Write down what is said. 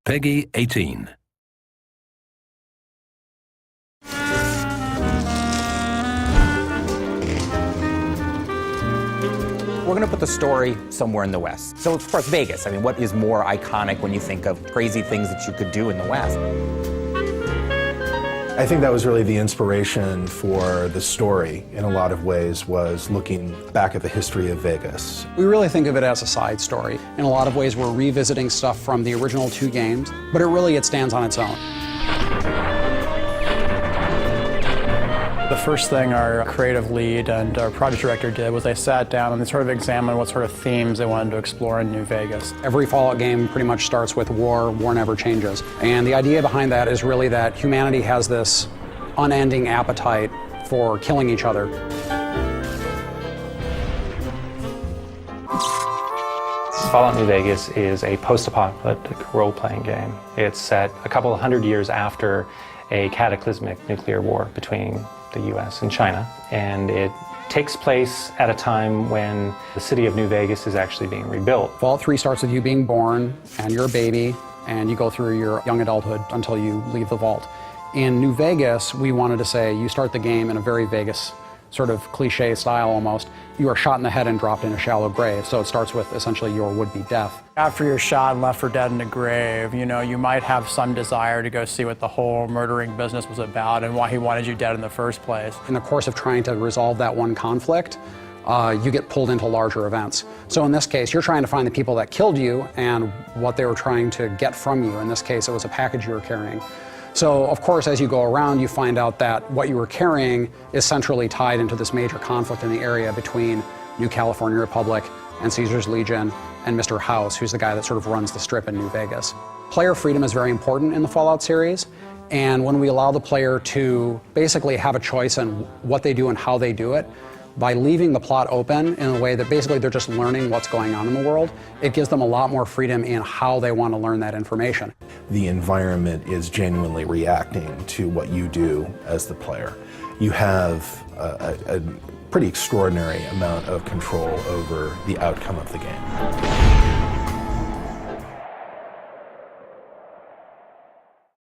Peggy 18. We're going to put the story somewhere in the West. So, of course, Vegas. I mean, what is more iconic when you think of crazy things that you could do in the West? I think that was really the inspiration for the story, in a lot of ways, was looking back at the history of Vegas. We really think of it as a side story. In a lot of ways, we're revisiting stuff from the original 2 games, but it stands on its own. The first thing our creative lead and our project director did was they sat down and they sort of examined what sort of themes they wanted to explore in New Vegas. Every Fallout game pretty much starts with war never changes. And the idea behind that is really that humanity has this unending appetite for killing each other. Fallout New Vegas is a post-apocalyptic role-playing game. It's set a couple of hundred years after a cataclysmic nuclear war between the US and China, and it takes place at a time when the city of New Vegas is actually being rebuilt. Fallout 3 starts with you being born, and you're a baby, and you go through your young adulthood until you leave the vault. In New Vegas, we wanted to say you start the game in a very Vegas sort of cliche style almost. You are shot in the head and dropped in a shallow grave, so it starts with essentially your would-be death. After you're shot and left for dead in the grave, you know, you might have some desire to go see what the whole murdering business was about and why he wanted you dead in the first place. In the course of trying to resolve that one conflict, you get pulled into larger events. So in this case, you're trying to find the people that killed you and what they were trying to get from you. In this case, it was a package you were carrying. So, of course, as you go around, you find out that what you were carrying is centrally tied into this major conflict in the area between New California Republic and Caesar's Legion and Mr. House, who's the guy that sort of runs the strip in New Vegas. Player freedom is very important in the Fallout series, and when we allow the player to basically have a choice in what they do and how they do it, by leaving the plot open in a way that basically they're just learning what's going on in the world, it gives them a lot more freedom in how they want to learn that information. The environment is genuinely reacting to what you do as the player. You have a pretty extraordinary amount of control over the outcome of the game.